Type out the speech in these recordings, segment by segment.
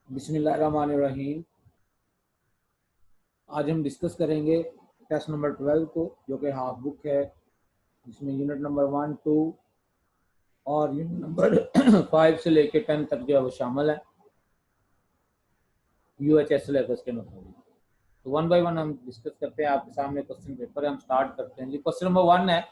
बिस्मिल्लाहिर्रहमानिर्रहीम। आज हम डिस्कस करेंगे टेस्ट नंबर 12 को, जो कि हाफ बुक है, जिसमें यूनिट नंबर 1, 2 और यूनिट नंबर 5 से लेके 10 तक जो है वो शामिल है UHS सिलेबस के मुताबिक। तो वन बाय वन हम डिस्कस करते हैं। आपके सामने क्वेश्चन पेपर है, हम स्टार्ट करते हैं जी। क्वेश्चन नंबर 1 है,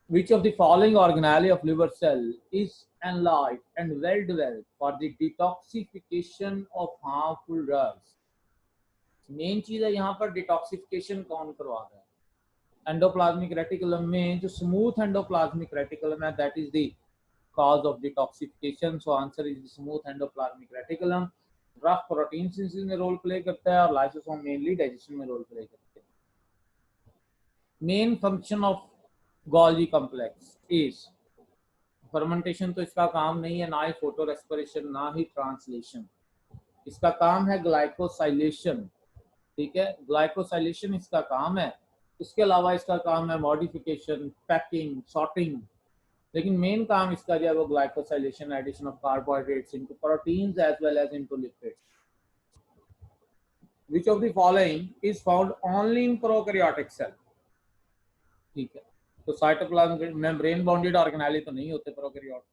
which of the following organelle of liver cell is enlarged and well developed for the detoxification of harmful drugs? Main चीज है यहाँ पर डिटॉक्सिफिकेशन कौन करवा रहा है। एंडोप्लाज्मिक रेटिकुलम में जो स्मूथ एंडोप्लाज्मिक रेटिकुलम है, that is the cause of detoxification. So answer is smooth endoplasmic reticulum. Rough protein synthesis में रोल प्ले करता है और लाइसोसोम मेनली डाइजेशन में रोल प्ले करते हैं। Main function of Golgi complex is fermentation, तो इसका काम नहीं है, ना ही फोटो रेस्पिरेशन, ना ही ट्रांसलेशन। इसका काम है ग्लाइकोसाइलेशन। ठीक है, ग्लाइकोसाइलेशन इसका काम है। इसके अलावा इसका काम है मॉडिफिकेशन, पैकिंग, सॉर्टिंग, लेकिन मेन काम इसका जो है वो glycosylation, addition of carbohydrates into proteins as well as into lipids. Which of the following is found only in prokaryotic cell? ठीक है, तो साइटोप्लाज्म मेम्ब्रेन बाउंडेड ऑर्गेनेली तो नहीं होते prokaryote.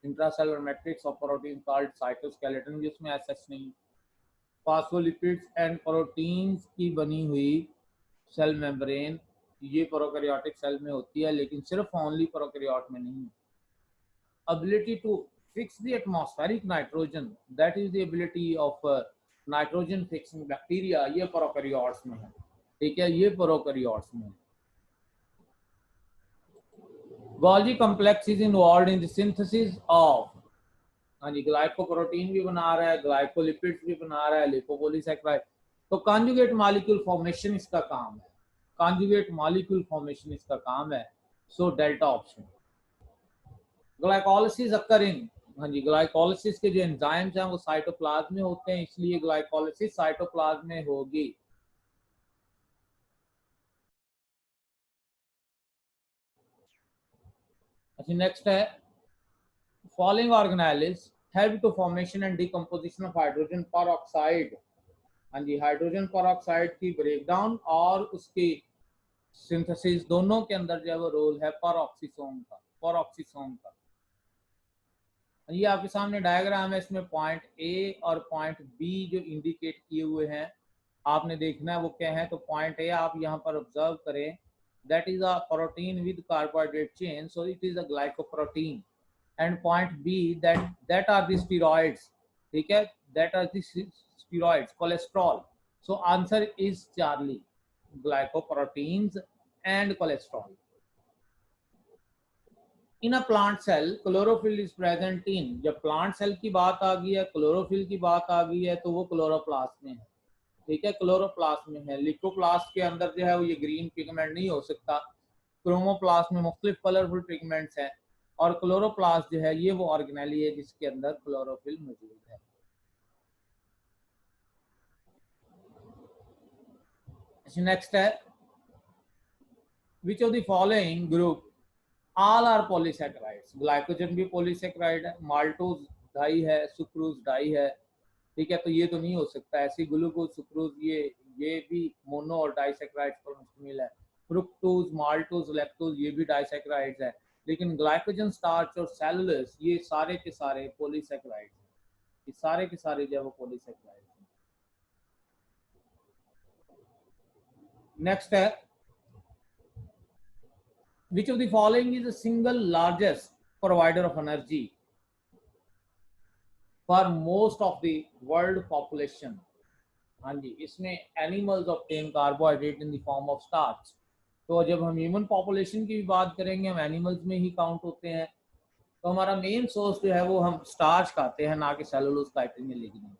Intracellular matrix of protein called cytoskeleton, जिसमें ऐसा नहीं। Phospholipids and proteins की बनी हुई सेल मेम्ब्रेन ये प्रोकैरियोटिक सेल में होती है, लेकिन सिर्फ ओनली प्रोकैरियोट में नहीं। Ability to fix the atmospheric nitrogen, that is the ability of nitrogen fixing bacteria, ये प्रोकैरियोट्स में है। ठीक है, ये प्रोकैरियोट्स में है। Golgi complex is involved in the synthesis of, हाँ जी, ग्लाइकोप्रोटीन भी बना रहा है, ग्लाइकोलिपिड्स भी बना रहा है, लिपोपॉलीसैकेराइड। तो कॉन्जुगेट मॉलिक्यूल फॉर्मेशन इसका काम है, कॉन्जुगेट मॉलिक्यूल फॉर्मेशन इसका काम है। So delta option. Glycolysis occurring, हाँ जी, ग्लाइकोलिसिस के जो एंजाइम्स हैं वो साइटोप्लाज्म में होते हैं, इसलिए ग्लाइकोलिसिस साइटोप्लाज्म में होगी। अच्छा, नेक्स्ट है, following organelles help to formation and decomposition of hydrogen peroxide. हाँ जी, हाइड्रोजन परऑक्साइड की ब्रेकडाउन और उसकी सिंथेसिस दोनों के अंदर जो है वो रोल है परऑक्सीसोम का, परऑक्सीसोम का। ये आपके सामने डायग्राम है, इसमें पॉइंट ए और पॉइंट बी जो इंडिकेट किए हुए हैं, आपने देखना है वो क्या है। तो पॉइंट ए आप यहाँ पर ऑब्जर्व करें, that is a protein with carbohydrate chain, so it is a glycoprotein. And point B, that are the steroids. ठीक है, that are the steroids, cholesterol. So answer is Charlie, glycoproteins and cholesterol. In a plant cell chlorophyll is present in, जब plant cell की बात आ गई है, chlorophyll की बात आ गई है, तो वो क्लोरोप्लास्ट में है। ठीक है, क्लोरोप्लास्ट में है। लिथोप्लास्ट के अंदर जो है वो ये ग्रीन पिगमेंट नहीं हो सकता। क्रोमोप्लास्ट में मुख्तलिफ कलरफुल पिगमेंट्स हैं, और क्लोरोप्लास्ट जो है ये वो ऑर्गेनेली है जिसके अंदर क्लोरोफिल मौजूद है। नेक्स्ट है, which of the following group all are polysaccharides? Glycogen भी पॉलीसैकेराइड है, माल्टोज डाई है, सुक्रोज डाई है। ठीक है, तो ये तो नहीं हो सकता। ऐसे ग्लूकोज, सुक्रोज, ये भी मोनो और डाइसैकेराइड्स पर मुश्तमिल है। फ्रुक्टोज, माल्टोज, लैक्टोज ये भी डाइसैकेराइड्स है, लेकिन ग्लाइकोजन, स्टार्च और सेलुलोज ये सारे के सारे पॉलीसैकेराइड्स हैं। ये सारे के सारे जो है वो पॉलीसैकेराइड्स हैं। नेक्स्ट है, which of the following is the single largest provider of energy for most of the world population? हाँ जी, इसमें animals obtain carbohydrate in the form of starch. तो जब हम ह्यूमन पॉपुलेशन की भी बात करेंगे, हम एनिमल्स में ही काउंट होते हैं, तो हमारा मेन सोर्स जो है वो हम स्टार्च खाते हैं, ना कि सेलुलोज खाते हैं। Lignin.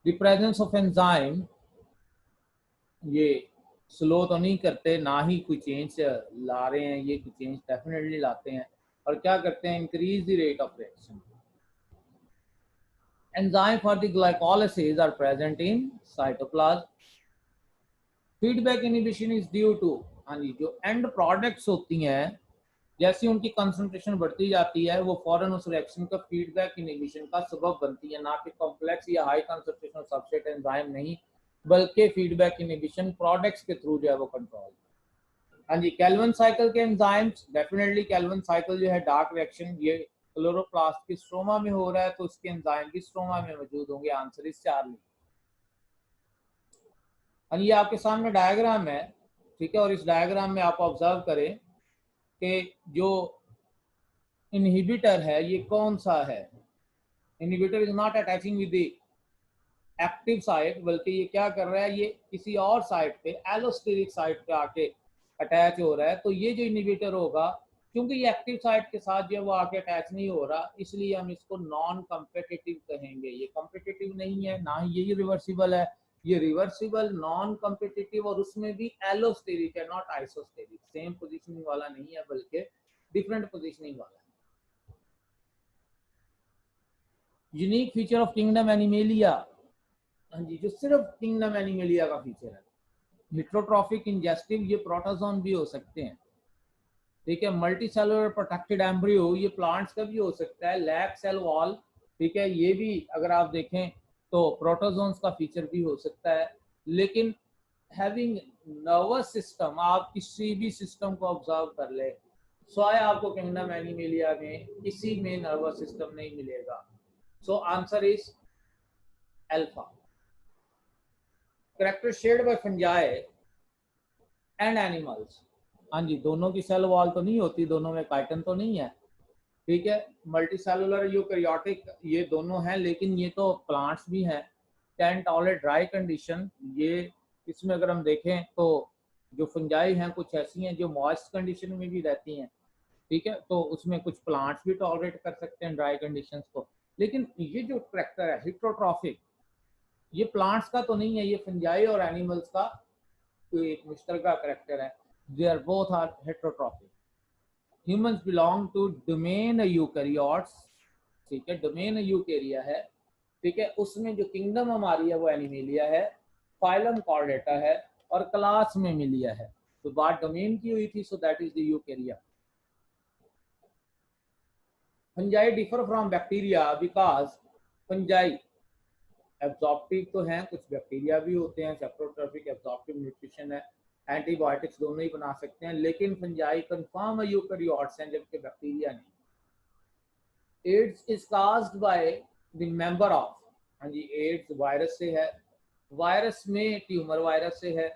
The presence of enzyme, ये स्लो तो नहीं करते, ना ही कोई चेंज ला रहे हैं, ये कोई चेंज डेफिनेटली लाते हैं। और क्या करते हैं? Increase the rate of reaction. Enzyme for the glycolysis are present in cytoplasm. Feedback inhibition is due to, हाँ जी, जो एंड प्रोडक्ट्स होती हैं जैसे उनकी कंसंट्रेशन बढ़ती जाती है वो फॉरन उस रिएक्शन का फीडबैक इनहिबिशन का सबब बनती है, ना कि कॉम्प्लेक्स या हाई कंसंट्रेशन सबस्ट्रेट एंजाइम नहीं, बल्कि फीडबैक इनहिबिशन प्रोडक्ट्स के थ्रू जो है वो कंट्रोल। हाँ जी, कैल्विन साइकिल के एंजाइम्स, डेफिनेटली कैल्विन साइकिल जो है डार्क रिएक्शन ये क्लोरोप्लास्ट की स्ट्रोमा में हो रहा है, तो उसके एंजाइम भी स्ट्रोमा में मौजूद होंगे। Answer is Charlie. हाँ, ये आपके सामने डायग्राम है, ठीक है, और इस डायग्राम में आप ऑब्जर्व करें कि जो इनहिबिटर है ये कौन सा है। Inhibitor is not attaching with the active site, बल्कि ये क्या कर रहा है, ये किसी और साइट पे, एलोस्टेरिक साइट पे आके अटैच हो रहा है। तो ये जो इनहिबिटर होगा, क्योंकि ये एक्टिव साइट के साथ जो है वो आके अटैच नहीं हो रहा, इसलिए हम इसको नॉन कम्पिटिटिव कहेंगे। ये कम्पिटिटिव नहीं है, ना ही ये रिवर्सिबल है, ये रिवर्सिबल नॉन कम्पिटिटिव, और उसमें भी एलोस्टेरिक है, नॉट आइसोस्टेरिक। सेम पोजिशनिंग वाला नहीं है, बल्कि डिफरेंट पोजिशनिंग वाला है। Unique feature of kingdom animalia, हाँ जी, जो सिर्फ किंगडम एनिमेलिया का फीचर है। हेट्रोट्रॉफिक इंजेस्टिव, ये प्रोटोजोन भी हो सकते हैं, ठीक है। मल्टी सेलुलर प्रोटेक्टेड एम्ब्रियो, ये प्लांट्स का भी हो सकता है। लैब सेल वॉल, ठीक है, ये भी अगर आप देखें तो प्रोटोजोन्स का फीचर भी हो सकता है। लेकिन हैविंग नर्वस सिस्टम, आप किसी भी सिस्टम को ऑब्जर्व कर ले, स्वाय आपको किंगडम एनिमेलिया में किसी में नर्वस सिस्टम नहीं मिलेगा। सो answer is alpha. Character shared by fungi and animals, हाँ जी, दोनों की सेल वॉल तो नहीं होती, दोनों में काइटन तो नहीं है, ठीक है। मल्टी सेलुलर यूकैरियोटिक ये दोनों हैं, लेकिन ये तो प्लांट्स भी हैं। कैन टॉलरेट ड्राई कंडीशन, ये इसमें अगर हम देखें तो जो फंजाई हैं कुछ ऐसी हैं जो मॉइस्ट कंडीशन में भी रहती हैं, ठीक है। तो उसमें कुछ प्लांट्स भी टॉलरेट कर सकते हैं ड्राई कंडीशंस को। लेकिन ये जो करेक्टर है हेट्रोट्रॉफिक, ये प्लांट्स का तो नहीं है, ये फंजाई और एनिमल्स का एक मुश्तरका करेक्टर है। They are both are heterotrophic. Humans belong to domain eukaryotes, ठीक है, डोमेन यूकैरिया है, ठीक है। उसमें जो किंगडम हमारी है वो एनिमेलिया है, फाइलम कॉर्डेटा है, और क्लास में मिलिया है। तो बात डोमेन की हुई थी, so that is the यूकैरिया। Fungi differ from bacteria because fungi absorptive तो हैं, कुछ बैक्टीरिया भी होते हैं, सेप्रोट्रॉफिक एब्जॉर्प्टिव न्यूट्रिशन है, एंटीबायोटिक्स दोनों ही बना सकते हैं, लेकिन फंजाई कंफर्म यूकैरियोट्स हैं जबकि बैक्टीरिया नहीं। AIDS is caused by the member of, हाँ जी, एड्स वायरस से है। वायरस में ट्यूमर वायरस से है।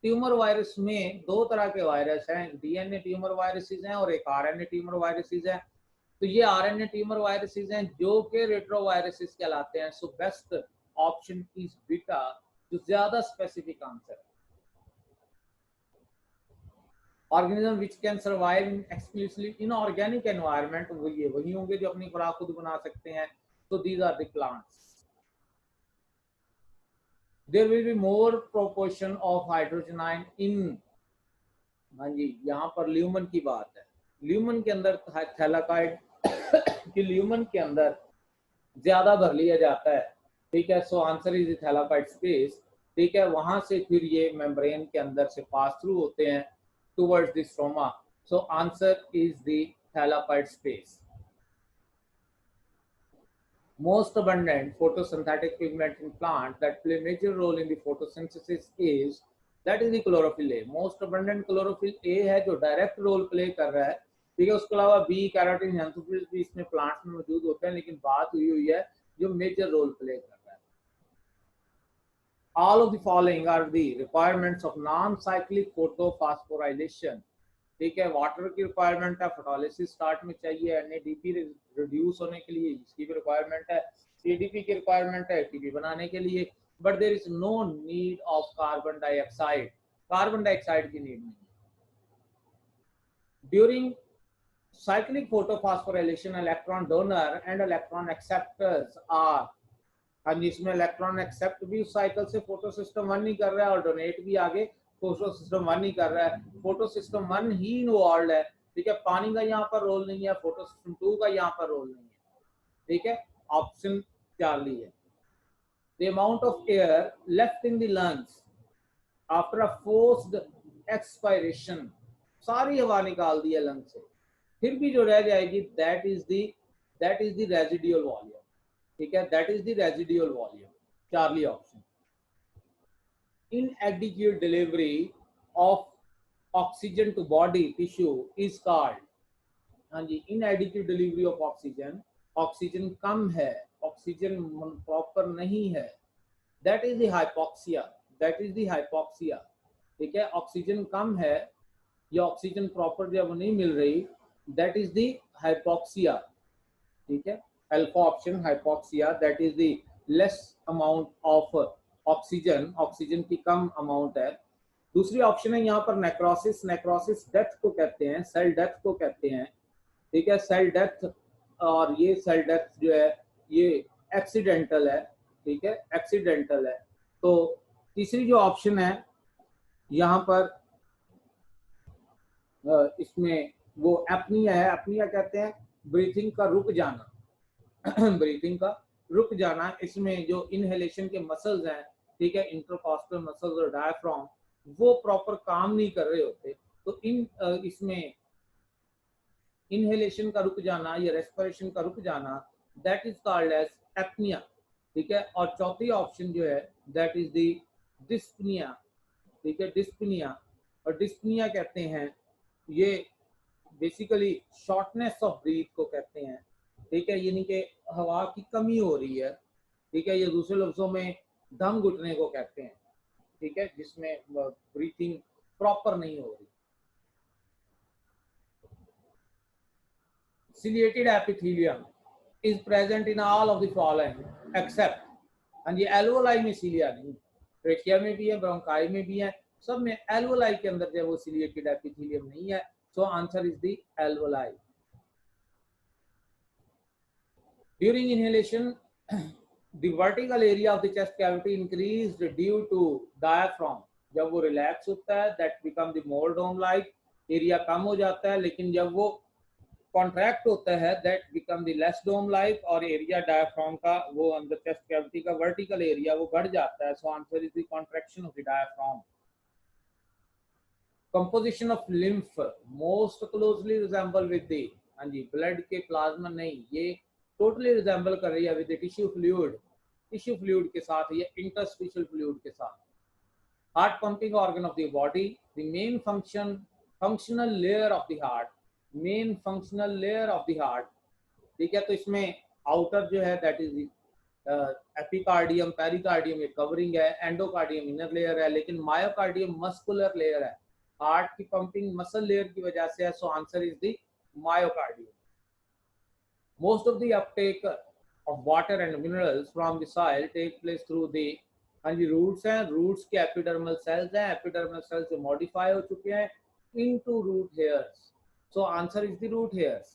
ट्यूमर वायरस में दो तरह के वायरस हैं, डीएनए ट्यूमर वायरसेस हैं और एक आरएनए ट्यूमर वायरसेस हैं। तो ये आरएनए ट्यूमर वायरसेस हैं जो कि रेट्रोवायरसेस कहलाते हैं। So best option is beta, जो ज्यादा स्पेसिफिक आंसर है। Organism which can survive in exclusively inorganic environment, वो ये वही होंगे जो अपनी खुराक खुद बना सकते हैं। तो these are the plants. There will be more proportion of hydrogen ion in, हाँ जी, यहाँ पर ल्यूमन की बात है। ल्यूमन के अंदर थैलाकाइड कि ल्यूमन के अंदर ज्यादा भर लिया जाता है, ठीक है। So answer is thylakoid space, ठीक है। वहां से फिर ये मेम्ब्रेन के अंदर से पास थ्रू होते हैं towards the stroma. So answer is the thylakoid space. Most abundant photosynthetic pigment in plant that play major role in the photosynthesis is, that is the chlorophyll A. Most abundant chlorophyll A है जो direct role play कर रहा है, ठीक है। उसके अलावा B carotene xanthophyll भी इसमें प्लांट्स में मौजूद होते हैं, लेकिन बात हुई है जो मेजर रोल प्ले कर रहा है। All of the following are the requirements of non-cyclic photophosphorylation, ठीक है। वाटर की रिक्वायरमेंट है, फोटोलिसिस स्टार्ट में चाहिए, NADP रिड्यूस होने के लिए इसकी भी रिक्वायरमेंट है, ADP की रिक्वायरमेंट है ATP बनाने के लिए, but there is no need of carbon dioxide, carbon dioxide की नीड नहीं है। During cyclic photophosphorylation electron donor and electron acceptors are, हाँ जी, इसमें इलेक्ट्रॉन एक्सेप्ट भी उस साइकिल से फोटो सिस्टम 1 नहीं कर रहा है और डोनेट भी आगे फोटो सिस्टम 1 नहीं कर रहा है, फोटो सिस्टम 1 ही इन्वॉल्व है, ठीक है। पानी का यहाँ पर रोल नहीं है, फोटो सिस्टम 2 का यहाँ पर रोल नहीं है, ठीक है। ऑप्शन चार्ली है। The amount of air left in the lungs after a forced expiration, सारी हवा निकाल दी है लंग से, फिर भी जो रह जाएगी that is the residual volume, ठीक है, that is the residual volume, Charlie option. inadequate delivery of oxygen to body tissue is called, हाँ जी, inadequate delivery of oxygen, oxygen कम है, ऑक्सीजन प्रॉपर नहीं है, that is the hypoxia, that is the hypoxia, ठीक है, oxygen कम है या ऑक्सीजन प्रॉपर जब नहीं मिल रही, दैट इज द हाइपोक्सिया, ठीक है, alpha option hypoxia, that is the less amount of oxygen, oxygen की कम अमाउंट है। दूसरी ऑप्शन है यहाँ पर नेक्रोसिस, नेक्रोसिस डेथ को कहते हैं, सेल डेथ को कहते हैं, ठीक है, सेल डेथ, और ये सेल डेथ जो है ये एक्सीडेंटल है, ठीक है, एक्सीडेंटल है। तो तीसरी जो ऑप्शन है यहाँ पर इसमें वो एपनिया है, एपनिया कहते हैं ब्रीथिंग का रुक जाना ब्रीथिंग का रुक जाना, इसमें जो इनहेलेशन के मसल्स हैं, ठीक है, इंटरकॉस्टल मसल्स और डायफ्राम, वो प्रॉपर काम नहीं कर रहे होते, तो इसमें इनहेलेशन का रुक जाना या रेस्पिरेशन का रुक जाना, that is called as apnea, ठीक है। और चौथी ऑप्शन जो है दैट इज द डिस्पनिया, ठीक है, डिस्पनिया, और डिस्पनिया कहते हैं ये बेसिकली शॉर्टनेस ऑफ ब्रीथ को कहते हैं, ठीक है, यानी कि हवा की कमी हो रही है, ठीक है, ये दूसरे लफ्जों में दम घुटने को कहते हैं, ठीक है, जिसमें ब्रीथिंग प्रॉपर नहीं हो रही। Ciliated epithelium is present in all of the following except, हाँ जी, एल्वोलाई में सीलिया नहीं, ट्रेकिया में भी है, ब्रोंकाई में भी है, सब में एल्वोलाई के अंदर जो वो सिलिएटेड एपिथेलियम नहीं है, so answer is the alveoli. During inhalation the vertical area of the chest cavity increased due to diaphragm, जब वो रिलैक्स होता है that become the more dome like, area कम हो जाता है, लेकिन जब वो कॉन्ट्रैक्ट होता है that become the less dome like, और एरिया डायफ्राम का वो अंदर चेस्ट कैविटी का वर्टिकल एरिया वो बढ़ जाता है, so answer is the contraction of the diaphragm. Composition of lymph most closely resemble with the, हाँ जी, ब्लड के प्लाज्मा नहीं, ये टोटली रिजेंबल कर रही है with the tissue fluid, tissue fluid के साथ, ये इंटरस्टिशियल फ्लूइड के साथ। Heart pumping organ of the body, the main functional layer of the heart, main functional layer of the heart, ठीक है, तो इसमें आउटर जो है दैट इज एपिकार्डियम, पेरिकार्डियम ये कवरिंग है, एंडोकार्डियम इनर लेयर है, लेकिन मायोकार्डियम मस्कुलर लेयर है, हार्ट की पंपिंग मसल लेयर की वजह से है, so answer is the myocardium. Most of the uptake of water and minerals from the soil take place through the, हाँ जी, रूट्स हैं, रूट्स के एपिडर्मल सेल्स हैं, एपिडर्मल सेल्स जो मॉडिफाई हो चुके हैं into root hairs, so answer is the root hairs.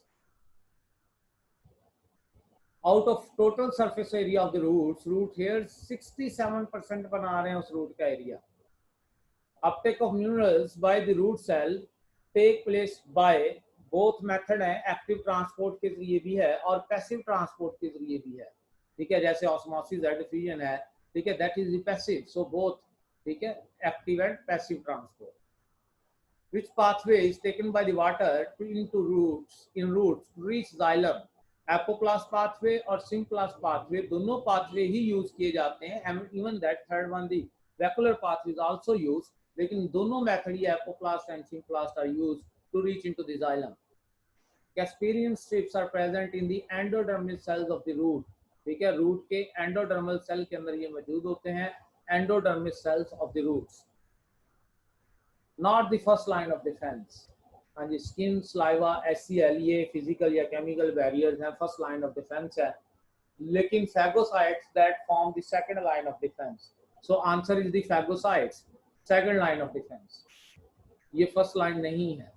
Out of total surface area of the roots, root hairs 67% बना रहे हैं उस रूट का area. uptake of minerals by the root cell take place by both method है, active transport के जरिए भी है और पैसिव ट्रांसपोर्ट के जरिए भी है, ठीक है, जैसे ऑस्मोसिस है, डिफ्यूजन है, ठीक है, that is passive, so both, ठीक है, active and passive transport. Which pathway is taken by the water into roots in roots to reach xylem? Apoplast pathway और Sympplast pathway, दोनों pathway ही use किए जाते हैं, and even that third one, the vacuolar pathway is also used, लेकिन दोनों method he Apoplast and Sympplast are used to reach into the xylem. Casparian strips are present in the endodermal cells of the root, ठीक है, root के endodermal cell के अंदर ये मौजूद होते हैं, endodermal cells of the roots. Not the first line of defense, हाँ जी, स्किन, सलाइवा, एचसीएल ये फिजिकल या केमिकल बैरियर्स हैं, फर्स्ट लाइन ऑफ डिफेंस है, लेकिन phagocytes that form the second line of defence, so answer is the phagocytes, second line of defence, ये first line नहीं है।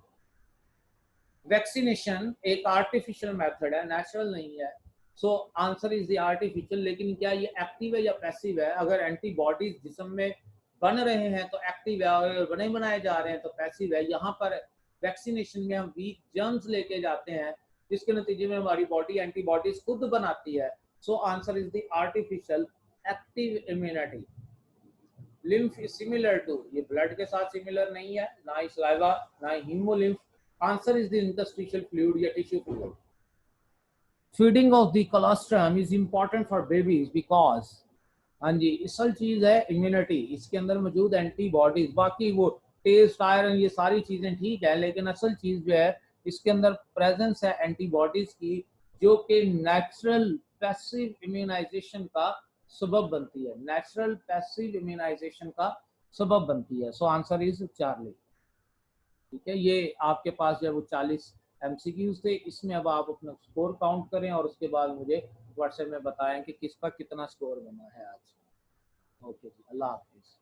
Vaccination एक आर्टिफिशियल मेथड है, नेचुरल नहीं है, so answer is the artificial, लेकिन क्या ये एक्टिव है या पैसिव है? अगर एंटीबॉडीज जिस्म में बन रहे हैं तो एक्टिव है, और बने बनाए जा रहे हैं तो पैसिव है। यहाँ पर वैक्सीनेशन में हम वीक जर्म्स लेके जाते हैं, जिसके नतीजे में हमारी बॉडी एंटीबॉडीज खुद बनाती है, so answer is the artificial active immunity. Lymph is similar to, ये ब्लड के साथ सिमिलर नहीं है, ना ही सलाइवा ना ही haemolymph, answer is the interstitial fluid या tissue fluid. Feeding of the colostrum is important for babies because, हाँ जी, असल चीज है इम्यूनिटी, इसके अंदर मौजूद एंटीबॉडीज, बाकी वो टेस्ट आयरन ये सारी चीजें ठीक है, लेकिन असल चीज जो है इसके अंदर प्रेजेंस है एंटीबॉडीज की, जो कि नेचुरल पैसिव इम्यूनाइजेशन का सबब बनती है, नेचुरल पैसिव इम्यूनाइजेशन का सबब बनती है। So answer is Charlie. ठीक है, ये आपके पास जो है वो 40 एमसीक्यूज थे, इसमें अब आप अपना स्कोर काउंट करें और उसके बाद मुझे व्हाट्सएप में बताएं कि किसका कितना स्कोर बना है आज। ओके जी, अल्लाह हाफिज।